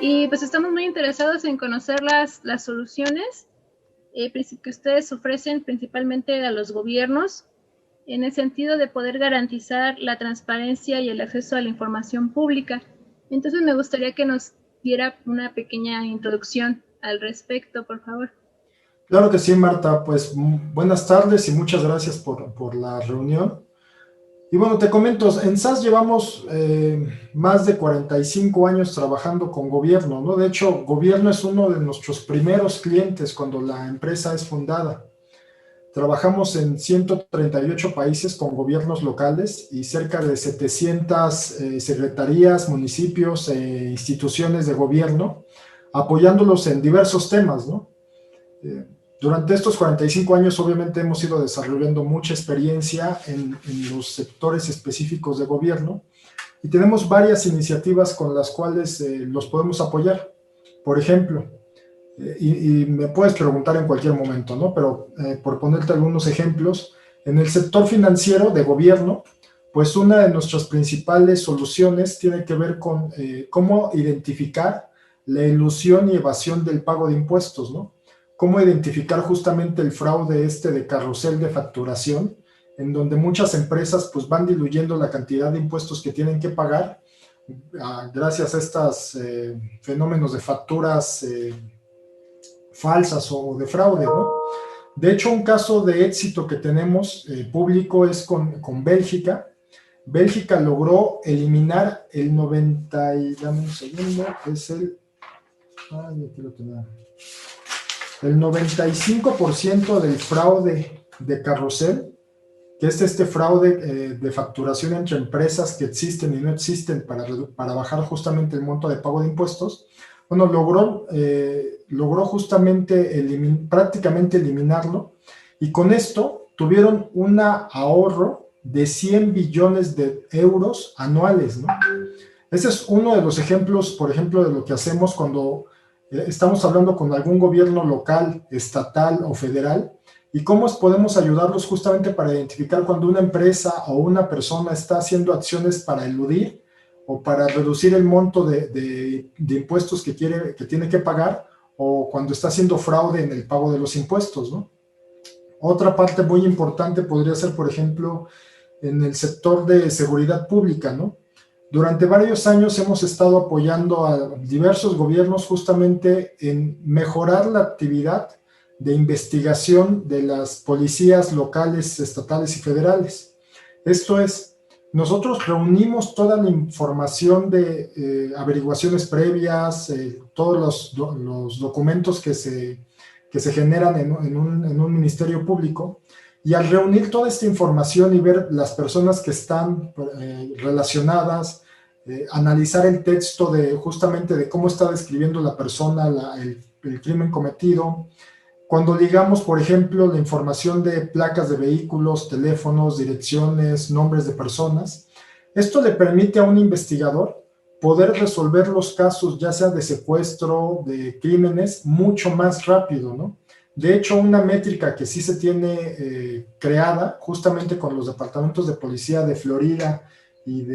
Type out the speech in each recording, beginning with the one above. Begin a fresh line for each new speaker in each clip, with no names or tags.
Y pues estamos muy interesados en conocer las soluciones que ustedes ofrecen principalmente a los gobiernos en el sentido de poder garantizar la transparencia y el acceso a la información pública. Entonces me gustaría que nos diera una pequeña introducción al respecto, por favor.
Claro que sí, Marta. Pues buenas tardes y muchas gracias por la reunión. Y bueno, te comento, en SAS llevamos más de 45 años trabajando con gobierno, ¿no? De hecho, gobierno es uno de nuestros primeros clientes cuando la empresa es fundada. Trabajamos en 138 países con gobiernos locales y cerca de 700 secretarías, municipios e instituciones de gobierno, apoyándolos en diversos temas, ¿no? Durante estos 45 años, obviamente, hemos ido desarrollando mucha experiencia en los sectores específicos de gobierno y tenemos varias iniciativas con las cuales los podemos apoyar. Por ejemplo, y me puedes preguntar en cualquier momento, ¿no? Pero por ponerte algunos ejemplos, en el sector financiero de gobierno, pues una de nuestras principales soluciones tiene que ver con cómo identificar la ilusión y evasión del pago de impuestos, ¿no? Cómo identificar justamente el fraude de carrusel de facturación, en donde muchas empresas pues van diluyendo la cantidad de impuestos que tienen que pagar gracias a estos fenómenos de facturas falsas o de fraude, ¿no? De hecho, un caso de éxito que tenemos público es con Bélgica. Bélgica logró eliminar el 90 y, dame un segundo, es aquí lo tenía. El 95% del fraude de carrusel, que es este fraude de facturación entre empresas que existen y no existen para bajar justamente el monto de pago de impuestos, bueno, logró justamente prácticamente eliminarlo, y con esto tuvieron un ahorro de 100 billones de euros anuales, ¿no? Ese es uno de los ejemplos, por ejemplo, de lo que hacemos cuando estamos hablando con algún gobierno local, estatal o federal, y cómo podemos ayudarlos justamente para identificar cuando una empresa o una persona está haciendo acciones para eludir o para reducir el monto de impuestos que tiene que pagar, o cuando está haciendo fraude en el pago de los impuestos, ¿no? Otra parte muy importante podría ser, por ejemplo, en el sector de seguridad pública, ¿no? Durante varios años hemos estado apoyando a diversos gobiernos justamente en mejorar la actividad de investigación de las policías locales, estatales y federales. Esto es, nosotros reunimos toda la información de averiguaciones previas, todos los documentos que se generan en un ministerio público, y al reunir toda esta información y ver las personas que están relacionadas, analizar el texto justamente de cómo está describiendo la persona el crimen cometido, cuando ligamos, por ejemplo, la información de placas de vehículos, teléfonos, direcciones, nombres de personas, esto le permite a un investigador poder resolver los casos, ya sea de secuestro, de crímenes, mucho más rápido, ¿no? De hecho, una métrica que sí se tiene creada justamente con los departamentos de policía de Florida y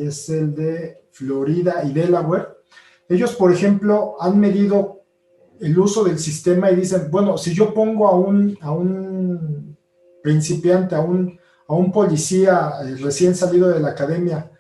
es el de Florida y Delaware. Ellos, por ejemplo, han medido el uso del sistema y dicen, bueno, si yo pongo a un principiante, a un policía recién salido de la academia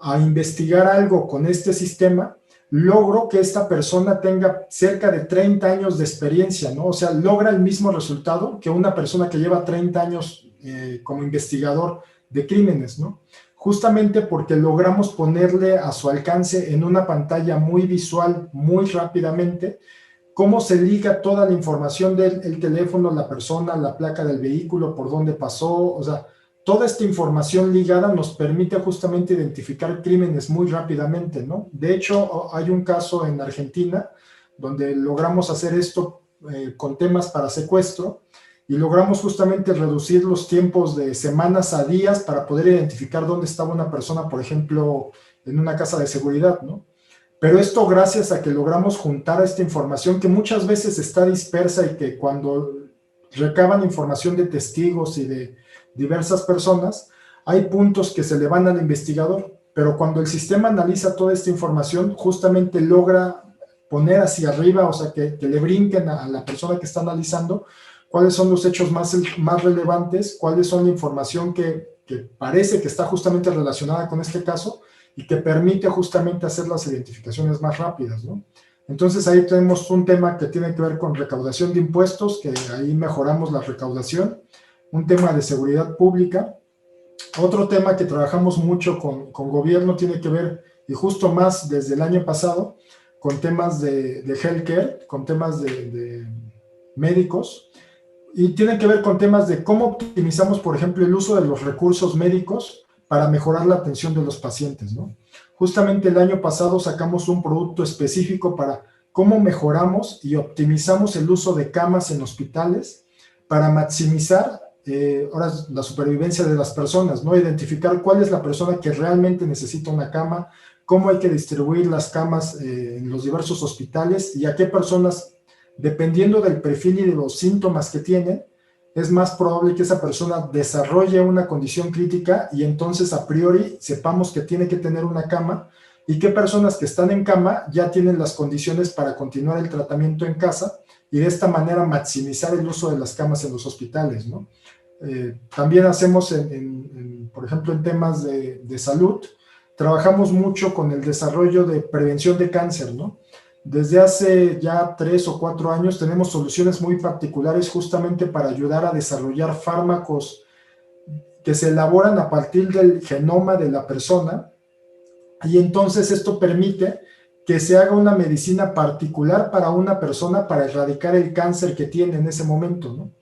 a investigar algo con este sistema, logro que esta persona tenga cerca de 30 años de experiencia, ¿no? O sea, logra el mismo resultado que una persona que lleva 30 años como investigador de crímenes, ¿no? Justamente porque logramos ponerle a su alcance en una pantalla muy visual, muy rápidamente, cómo se liga toda la información del teléfono, la persona, la placa del vehículo, por dónde pasó, o sea, toda esta información ligada nos permite justamente identificar crímenes muy rápidamente, ¿no? De hecho, hay un caso en Argentina donde logramos hacer esto con temas para secuestro, y logramos justamente reducir los tiempos de semanas a días para poder identificar dónde estaba una persona, por ejemplo, en una casa de seguridad, ¿no? Pero esto gracias a que logramos juntar esta información que muchas veces está dispersa y que cuando recaban información de testigos y de diversas personas, hay puntos que se le van al investigador, pero cuando el sistema analiza toda esta información, justamente logra poner hacia arriba, o sea, que le brinquen a la persona que está analizando cuáles son los hechos más relevantes, cuáles son la información que parece que está justamente relacionada con este caso y que permite justamente hacer las identificaciones más rápidas, ¿no? Entonces ahí tenemos un tema que tiene que ver con recaudación de impuestos, que ahí mejoramos la recaudación, un tema de seguridad pública. Otro tema que trabajamos mucho con gobierno tiene que ver, y justo más desde el año pasado, con temas de healthcare, con temas de médicos, y tiene que ver con temas de cómo optimizamos, por ejemplo, el uso de los recursos médicos para mejorar la atención de los pacientes, ¿no? Justamente el año pasado sacamos un producto específico para cómo mejoramos y optimizamos el uso de camas en hospitales para maximizar ahora la supervivencia de las personas, ¿no? Identificar cuál es la persona que realmente necesita una cama, cómo hay que distribuir las camas en los diversos hospitales y a qué personas, dependiendo del perfil y de los síntomas que tienen, es más probable que esa persona desarrolle una condición crítica y entonces a priori sepamos que tiene que tener una cama y qué personas que están en cama ya tienen las condiciones para continuar el tratamiento en casa y de esta manera maximizar el uso de las camas en los hospitales, ¿no? También hacemos, por ejemplo, en temas de salud, trabajamos mucho con el desarrollo de prevención de cáncer, ¿no? Desde hace ya 3 o 4 años tenemos soluciones muy particulares justamente para ayudar a desarrollar fármacos que se elaboran a partir del genoma de la persona y entonces esto permite que se haga una medicina particular para una persona para erradicar el cáncer que tiene en ese momento, ¿no?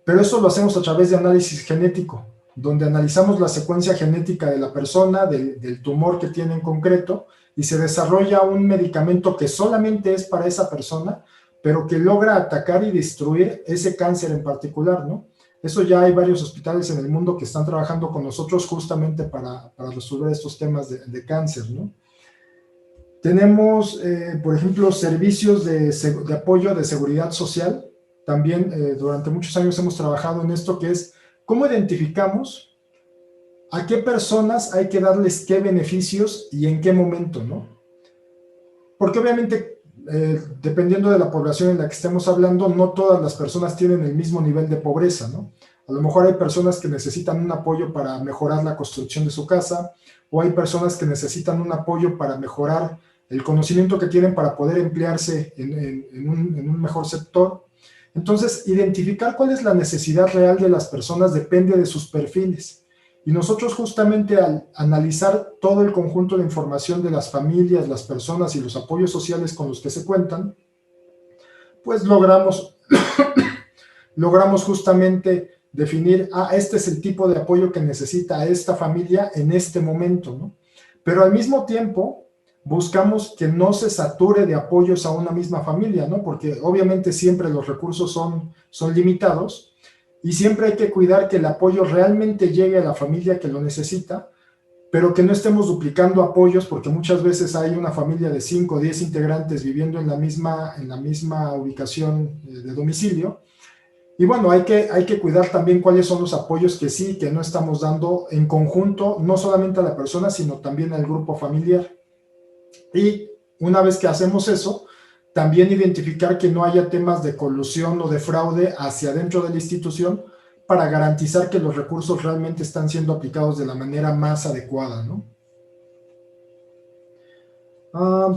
Pero eso lo hacemos a través de análisis genético, donde analizamos la secuencia genética de la persona, del tumor que tiene en concreto, y se desarrolla un medicamento que solamente es para esa persona, pero que logra atacar y destruir ese cáncer en particular, ¿no? Eso ya hay varios hospitales en el mundo que están trabajando con nosotros justamente para resolver estos temas de cáncer, ¿no? Tenemos, por ejemplo, servicios de apoyo de seguridad social. También durante muchos años hemos trabajado en esto, que es cómo identificamos a qué personas hay que darles qué beneficios y en qué momento, ¿no? Porque obviamente, dependiendo de la población en la que estemos hablando, no todas las personas tienen el mismo nivel de pobreza, ¿no? A lo mejor hay personas que necesitan un apoyo para mejorar la construcción de su casa, o hay personas que necesitan un apoyo para mejorar el conocimiento que tienen para poder emplearse en un mejor sector. Entonces, identificar cuál es la necesidad real de las personas depende de sus perfiles. Y nosotros justamente al analizar todo el conjunto de información de las familias, las personas y los apoyos sociales con los que se cuentan, pues logramos justamente definir, este es el tipo de apoyo que necesita esta familia en este momento, ¿no? Pero al mismo tiempo buscamos que no se sature de apoyos a una misma familia, ¿no? Porque obviamente siempre los recursos son limitados y siempre hay que cuidar que el apoyo realmente llegue a la familia que lo necesita, pero que no estemos duplicando apoyos, porque muchas veces hay una familia de 5 o 10 integrantes viviendo en la misma ubicación de domicilio. Y bueno, hay que cuidar también cuáles son los apoyos que sí, que no estamos dando en conjunto, no solamente a la persona, sino también al grupo familiar. Y una vez que hacemos eso, también identificar que no haya temas de colusión o de fraude hacia dentro de la institución para garantizar que los recursos realmente están siendo aplicados de la manera más adecuada, ¿no?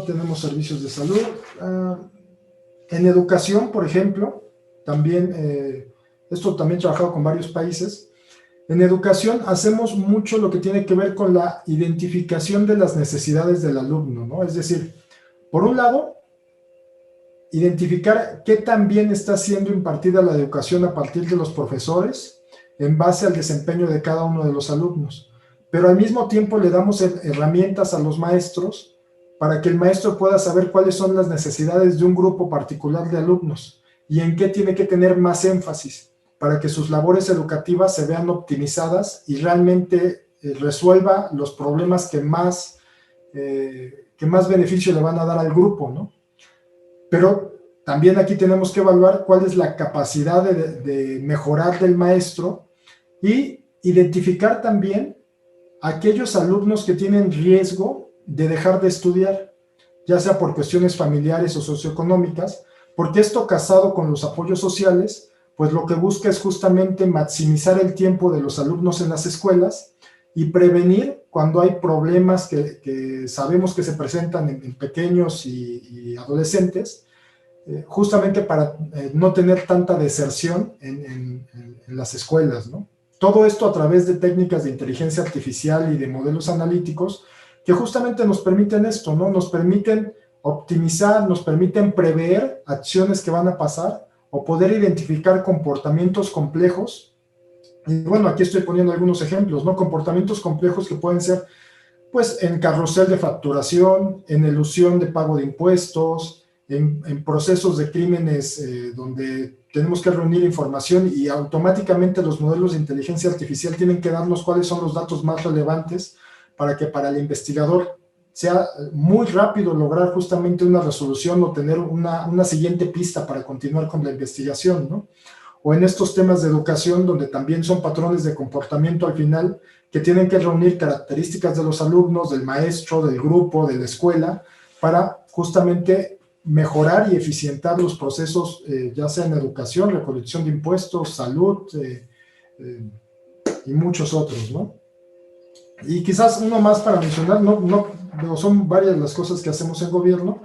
Tenemos servicios de salud. En educación, por ejemplo, también, esto también he trabajado con varios países. En educación hacemos mucho lo que tiene que ver con la identificación de las necesidades del alumno, ¿no? Es decir, por un lado, identificar qué tan bien está siendo impartida la educación a partir de los profesores en base al desempeño de cada uno de los alumnos. Pero al mismo tiempo le damos herramientas a los maestros para que el maestro pueda saber cuáles son las necesidades de un grupo particular de alumnos y en qué tiene que tener más énfasis para que sus labores educativas se vean optimizadas y realmente resuelva los problemas que más beneficio le van a dar al grupo, ¿no? Pero También aquí tenemos que evaluar cuál es la capacidad de mejorar del maestro y identificar también aquellos alumnos que tienen riesgo de dejar de estudiar, ya sea por cuestiones familiares o socioeconómicas, porque esto casado con los apoyos sociales, pues lo que busca es justamente maximizar el tiempo de los alumnos en las escuelas y prevenir cuando hay problemas que sabemos que se presentan en pequeños y adolescentes, justamente para no tener tanta deserción en las escuelas, ¿no? Todo esto a través de técnicas de inteligencia artificial y de modelos analíticos que justamente nos permiten esto, ¿no? Nos permiten optimizar, nos permiten prever acciones que van a pasar o poder identificar comportamientos complejos. Y bueno, aquí estoy poniendo algunos ejemplos, ¿no? Comportamientos complejos que pueden ser, pues, en carrusel de facturación, en elusión de pago de impuestos, en procesos de crímenes donde tenemos que reunir información y automáticamente los modelos de inteligencia artificial tienen que darnos cuáles son los datos más relevantes para que para el investigador sea muy rápido lograr justamente una resolución o tener una siguiente pista para continuar con la investigación, ¿no? O en estos temas de educación, donde también son patrones de comportamiento al final, que tienen que reunir características de los alumnos, del maestro, del grupo, de la escuela, para justamente mejorar y eficientar los procesos, ya sea en educación, recolección de impuestos, salud y muchos otros, ¿no? Y quizás uno más para mencionar, no son varias las cosas que hacemos en gobierno,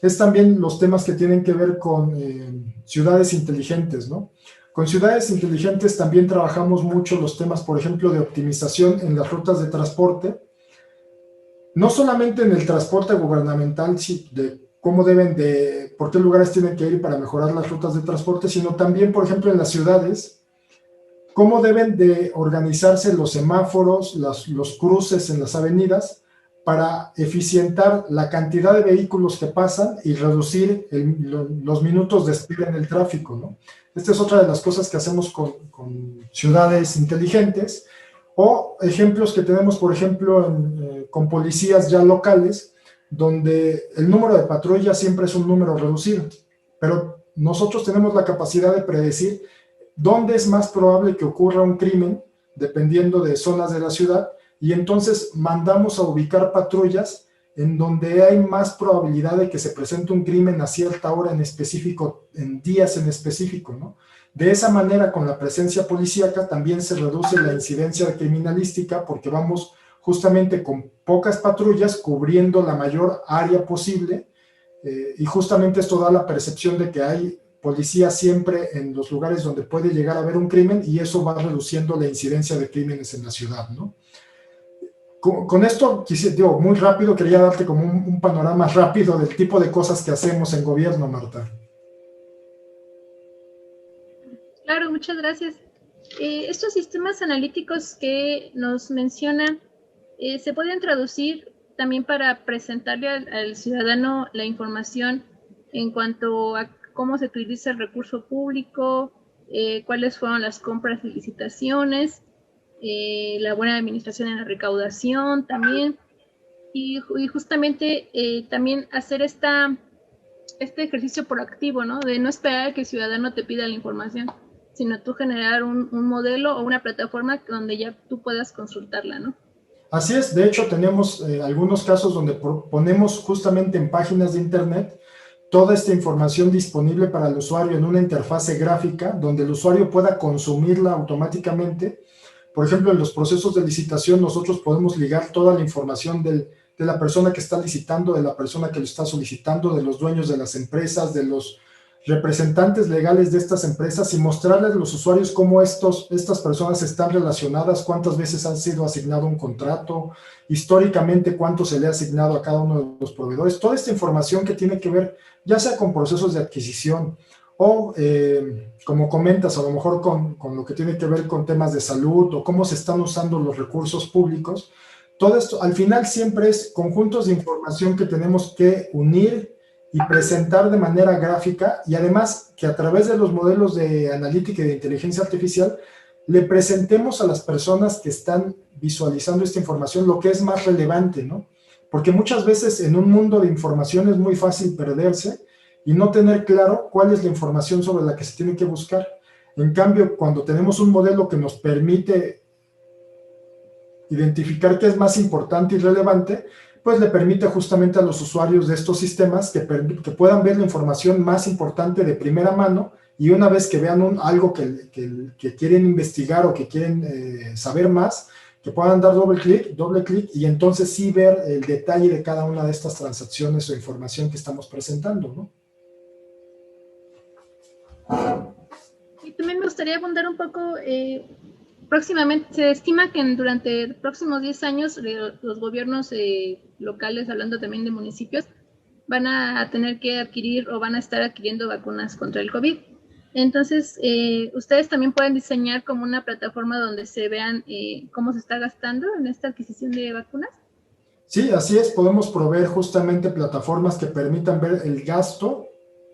es también los temas que tienen que ver con ciudades inteligentes, ¿no? Con ciudades inteligentes también trabajamos mucho los temas, por ejemplo, de optimización en las rutas de transporte, no solamente en el transporte gubernamental, de cómo por qué lugares tienen que ir para mejorar las rutas de transporte, sino también, por ejemplo, en las ciudades, cómo deben de organizarse los semáforos, los cruces en las avenidas para eficientar la cantidad de vehículos que pasan y reducir los minutos de espera en el tráfico, ¿no? Esta es otra de las cosas que hacemos con ciudades inteligentes, o ejemplos que tenemos, por ejemplo, con policías ya locales, donde el número de patrullas siempre es un número reducido, pero nosotros tenemos la capacidad de predecir dónde es más probable que ocurra un crimen, dependiendo de zonas de la ciudad, y entonces mandamos a ubicar patrullas en donde hay más probabilidad de que se presente un crimen a cierta hora en específico, en días en específico, ¿no? De esa manera, con la presencia policíaca, también se reduce la incidencia criminalística porque vamos justamente con pocas patrullas cubriendo la mayor área posible, y justamente esto da la percepción de que hay policía siempre en los lugares donde puede llegar a haber un crimen, y eso va reduciendo la incidencia de crímenes en la ciudad, ¿no? Con esto, digo, muy rápido, quería darte como un panorama rápido del tipo de cosas que hacemos en gobierno, Marta.
Claro, muchas gracias. Estos sistemas analíticos que nos mencionan, ¿se pueden traducir también para presentarle al ciudadano la información en cuanto a cómo se utiliza el recurso público, cuáles fueron las compras y licitaciones, la buena administración en la recaudación también, y justamente también hacer este ejercicio proactivo, ¿no? De no esperar a que el ciudadano te pida la información, sino tú generar un modelo o una plataforma donde ya tú puedas consultarla, ¿no?
Así es, de hecho tenemos algunos casos donde ponemos justamente en páginas de internet toda esta información disponible para el usuario en una interfase gráfica donde el usuario pueda consumirla automáticamente. Por ejemplo, en los procesos de licitación nosotros podemos ligar toda la información de la persona que está licitando, de la persona que lo está solicitando, de los dueños de las empresas, de los representantes legales de estas empresas, y mostrarles a los usuarios cómo estas personas están relacionadas, cuántas veces han sido asignado un contrato, históricamente cuánto se le ha asignado a cada uno de los proveedores. Toda esta información que tiene que ver ya sea con procesos de adquisición o, como comentas, a lo mejor con lo que tiene que ver con temas de salud o cómo se están usando los recursos públicos. Todo esto al final siempre es conjuntos de información que tenemos que unir y presentar de manera gráfica, y además que a través de los modelos de analítica y de inteligencia artificial le presentemos a las personas que están visualizando esta información lo que es más relevante, ¿no? Porque muchas veces en un mundo de información es muy fácil perderse y no tener claro cuál es la información sobre la que se tiene que buscar. En cambio, cuando tenemos un modelo que nos permite identificar qué es más importante y relevante, pues le permite justamente a los usuarios de estos sistemas que puedan ver la información más importante de primera mano, y una vez que vean algo que quieren investigar o que quieren saber más, que puedan dar doble clic, y entonces sí ver el detalle de cada una de estas transacciones o información que estamos presentando, ¿no?
Y también me gustaría abundar un poco, próximamente, se estima que durante los próximos 10 años los gobiernos locales, hablando también de municipios, van a tener que adquirir o van a estar adquiriendo vacunas contra el COVID. Entonces, ustedes también pueden diseñar como una plataforma donde se vean cómo se está gastando en esta adquisición de vacunas.
Sí, así es, podemos proveer justamente plataformas que permitan ver el gasto,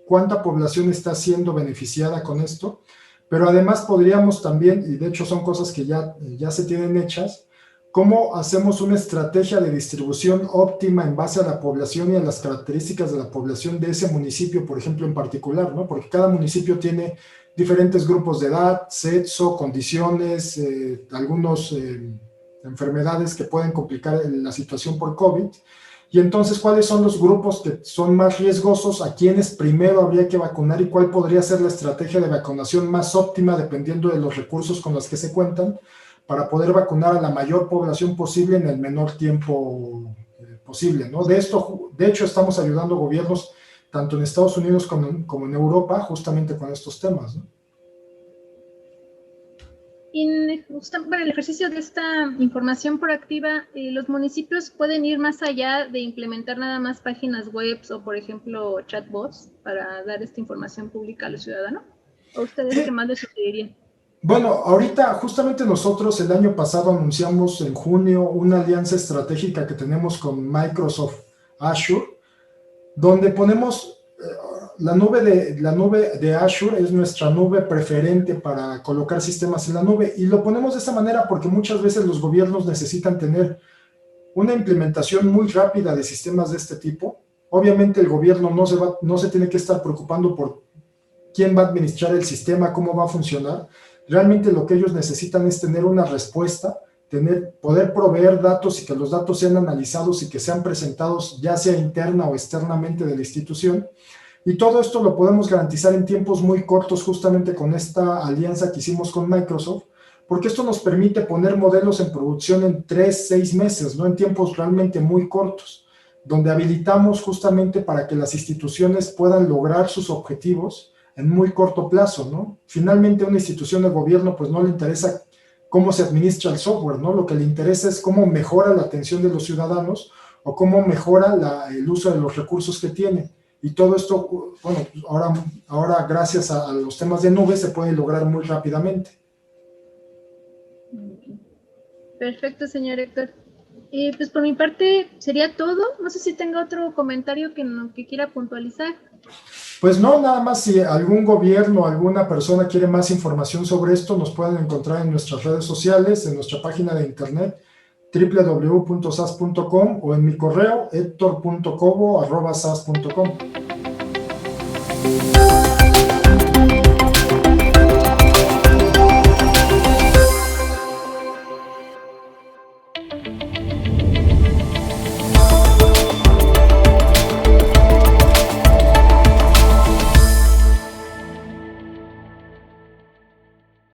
cuánta población está siendo beneficiada con esto, pero además podríamos también, y de hecho son cosas que ya se tienen hechas, cómo hacemos una estrategia de distribución óptima en base a la población y a las características de la población de ese municipio, por ejemplo, en particular, ¿no? Porque cada municipio tiene diferentes grupos de edad, sexo, condiciones, algunos enfermedades que pueden complicar la situación por COVID. Y entonces, ¿cuáles son los grupos que son más riesgosos? ¿A quiénes primero habría que vacunar? ¿Y cuál podría ser la estrategia de vacunación más óptima dependiendo de los recursos con los que se cuentan, para poder vacunar a la mayor población posible en el menor tiempo posible, ¿no? De hecho, estamos ayudando a gobiernos tanto en Estados Unidos como en Europa justamente con estos temas, ¿no?
Para el ejercicio de esta información proactiva, los municipios pueden ir más allá de implementar nada más páginas web o, por ejemplo, chatbots para dar esta información pública a los ciudadanos. ¿O ustedes qué más les sugerirían?
Bueno, ahorita justamente nosotros el año pasado anunciamos en junio una alianza estratégica que tenemos con Microsoft Azure, donde ponemos la nube de Azure es nuestra nube preferente para colocar sistemas en la nube, y lo ponemos de esta manera porque muchas veces los gobiernos necesitan tener una implementación muy rápida de sistemas de este tipo. Obviamente el gobierno no se tiene que estar preocupando por quién va a administrar el sistema, cómo va a funcionar. Realmente lo que ellos necesitan es tener una respuesta, poder proveer datos y que los datos sean analizados y que sean presentados ya sea interna o externamente de la institución. Y todo esto lo podemos garantizar en tiempos muy cortos justamente con esta alianza que hicimos con Microsoft, porque esto nos permite poner modelos en producción en 3-6 meses, ¿no? En tiempos realmente muy cortos, donde habilitamos justamente para que las instituciones puedan lograr sus objetivos en muy corto plazo, ¿no? Finalmente, a una institución de gobierno pues no le interesa cómo se administra el software, ¿no? Lo que le interesa es cómo mejora la atención de los ciudadanos o cómo mejora el uso de los recursos que tiene. Y todo esto, bueno, ahora gracias a los temas de nube se puede lograr muy rápidamente.
Perfecto, señor Héctor. Pues por mi parte sería todo. No sé si tenga otro comentario que quiera puntualizar.
Pues no, nada más, si algún gobierno, alguna persona quiere más información sobre esto, nos pueden encontrar en nuestras redes sociales, en nuestra página de internet www.sas.com o en mi correo hector.cobo@sas.com.